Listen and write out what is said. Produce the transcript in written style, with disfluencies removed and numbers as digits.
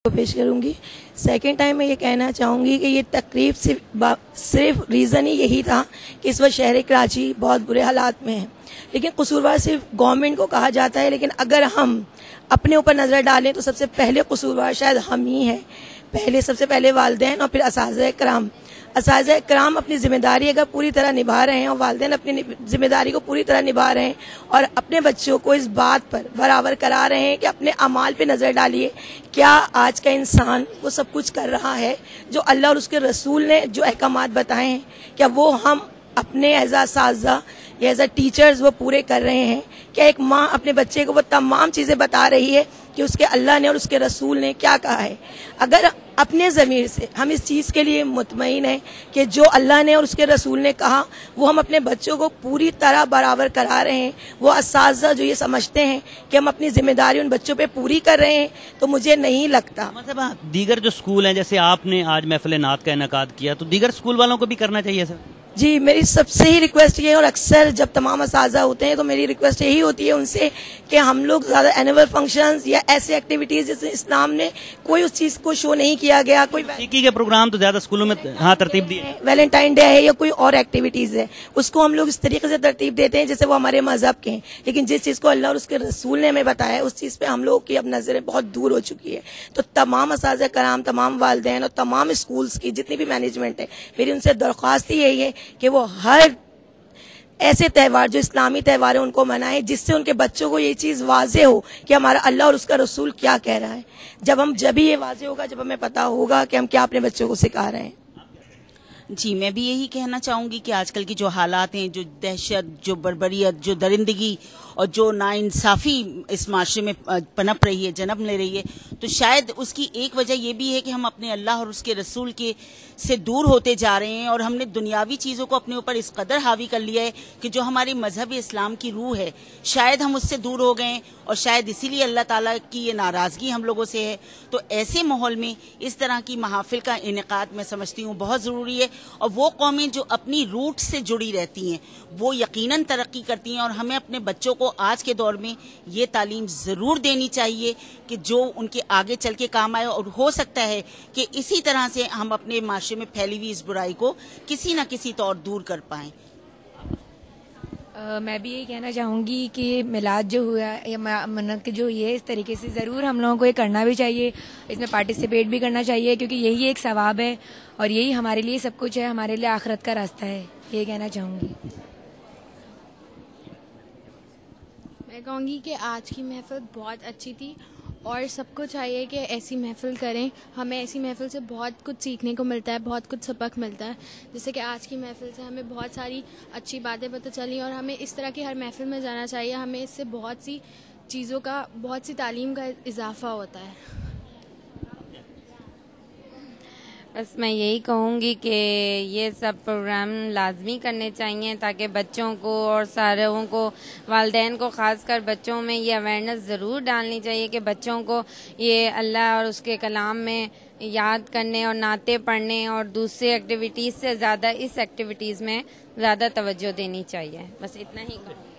کو پیش کروں گی. سیکنڈ ٹائم میں یہ کہنا چاہوں گی کہ یہ تقریب صرف ریزن ہی یہی تھا کہ اس وقت شہر کراچی بہت برے حالات میں ہے، لیکن قصوروار صرف گورنمنٹ کو کہا جاتا ہے، لیکن اگر ہم اپنے اوپر نظر ڈالیں تو سب سے پہلے قصوروار شاید ہم ہی ہیں. سب سے پہلے والدین اور پھر اساتذہ کرام. اساتذہ کرام اپنی ذمہ داری اگر پوری طرح نبھا رہے ہیں اور والدین اپنی ذمہ داری کو پوری طرح نبھا رہے ہیں اور اپنے بچوں کو اس بات پر برابر کرا رہے ہیں کہ اپنے اعمال پہ نظر ڈالیے، کیا آج کا انسان وہ سب کچھ کر رہا ہے جو اللہ اور اس کے رسول نے جو احکامات بتائے ہیں، کیا وہ ہم اپنے ایز اے اساتذہ یا ایز اے ٹیچرز وہ پورے کر رہے ہیں؟ کیا ایک ماں اپنے بچے کو وہ تمام چیزیں بتا رہی ہے کہ اس کے اللہ نے اور اس کے رسول نے کیا کہا ہے؟ اگر اپنے ضمیر سے ہم اس چیز کے لیے مطمئن ہیں کہ جو اللہ نے اور اس کے رسول نے کہا وہ ہم اپنے بچوں کو پوری طرح برابر کرا رہے ہیں، وہ اساتذہ جو یہ سمجھتے ہیں کہ ہم اپنی ذمہ داری ان بچوں پہ پوری کر رہے ہیں، تو مجھے نہیں لگتا. مطلب دیگر جو اسکول ہیں، جیسے آپ نے آج محفل نعت کا انعقاد کیا، تو دیگر اسکول والوں کو بھی کرنا چاہیے سر؟ جی، میری سب سے ہی ریکویسٹ یہ ہے، اور اکثر جب تمام اساتذہ ہوتے ہیں تو میری ریکویسٹ یہی ہوتی ہے ان سے کہ ہم لوگ زیادہ اینول فنکشنز یا ایسی ایکٹیویٹیز جیسے اسلام نے کوئی اس چیز کو شو نہیں کیا گیا، کوئی موسیقی کے پروگرام تو زیادہ اسکولوں میں ترتیب دی، ویلنٹائن ڈے ہے یا کوئی اور ایکٹیویٹیز ہے، اس کو ہم لوگ اس طریقے سے ترتیب دیتے ہیں جیسے وہ ہمارے مذہب کے ہیں، لیکن جس چیز کو اللہ اور اس کے رسول نے ہمیں بتایا ہے اس چیز پہ ہم لوگوں کی اب نظریں بہت دور ہو چکی ہے. تو تمام اساتذہ کرام، تمام والدین اور تمام اسکولز کی جتنی بھی مینجمنٹ ہے، میری ان سے درخواست ہی یہی ہے کہ وہ ہر ایسے تہوار جو اسلامی تہوار ہیں ان کو منائیں جس سے ان کے بچوں کو یہ چیز واضح ہو کہ ہمارا اللہ اور اس کا رسول کیا کہہ رہا ہے. جب ہی یہ واضح ہوگا جب ہمیں پتا ہوگا کہ ہم کیا اپنے بچوں کو سکھا رہے ہیں. جی، میں بھی یہی کہنا چاہوں گی کہ آج کل کی جو حالات ہیں، جو دہشت، جو بربریت، جو درندگی اور جو ناانصافی اس معاشرے میں پنپ رہی ہے، جنم لے رہی ہے، تو شاید اس کی ایک وجہ یہ بھی ہے کہ ہم اپنے اللہ اور اس کے رسول کے سے دور ہوتے جا رہے ہیں، اور ہم نے دنیاوی چیزوں کو اپنے اوپر اس قدر حاوی کر لیا ہے کہ جو ہماری مذہب اسلام کی روح ہے، شاید ہم اس سے دور ہو گئے ہیں، اور شاید اسی لیے اللہ تعالیٰ کی یہ ناراضگی ہم لوگوں سے ہے. تو ایسے ماحول میں اس طرح کی محافل کا انعقاد میں سمجھتی ہوں بہت ضروری ہے، اور وہ قومیں جو اپنی روٹ سے جڑی رہتی ہیں وہ یقیناً ترقی کرتی ہیں، اور ہمیں اپنے بچوں کو آج کے دور میں یہ تعلیم ضرور دینی چاہیے کہ جو ان کے آگے چل کے کام آئے، اور ہو سکتا ہے کہ اسی طرح سے ہم اپنے معاشرے میں پھیلی ہوئی اس برائی کو کسی نہ کسی طور دور کر پائیں. میں بھی یہی کہنا چاہوں گی کہ میلاد جو ہوا ہے یا منت جو یہ اس طریقے سے ضرور ہم لوگوں کو یہ کرنا بھی چاہیے، اس میں پارٹیسپیٹ بھی کرنا چاہیے، کیونکہ یہی ایک ثواب ہے اور یہی ہمارے لیے سب کچھ ہے، ہمارے لیے آخرت کا راستہ ہے. یہ کہنا چاہوں گی. میں کہوں گی کہ آج کی محفل بہت اچھی تھی، اور سب کو چاہیے کہ ایسی محفل کریں. ہمیں ایسی محفل سے بہت کچھ سیکھنے کو ملتا ہے، بہت کچھ سبق ملتا ہے. جیسے کہ آج کی محفل سے ہمیں بہت ساری اچھی باتیں پتہ چلیں، اور ہمیں اس طرح کی ہر محفل میں جانا چاہیے. ہمیں اس سے بہت سی چیزوں کا، بہت سی تعلیم کا اضافہ ہوتا ہے. بس میں یہی کہوں گی کہ یہ سب پروگرام لازمی کرنے چاہیے تاکہ بچوں کو اور ساروں کو، والدین کو خاص کر بچوں میں یہ اویئرنیس ضرور ڈالنی چاہیے کہ بچوں کو یہ اللہ اور اس کے کلام میں یاد کرنے اور نعتیں پڑھنے اور دوسری ایکٹیویٹیز سے زیادہ اس ایکٹیویٹیز میں زیادہ توجہ دینی چاہیے. بس اتنا ہی کہوں.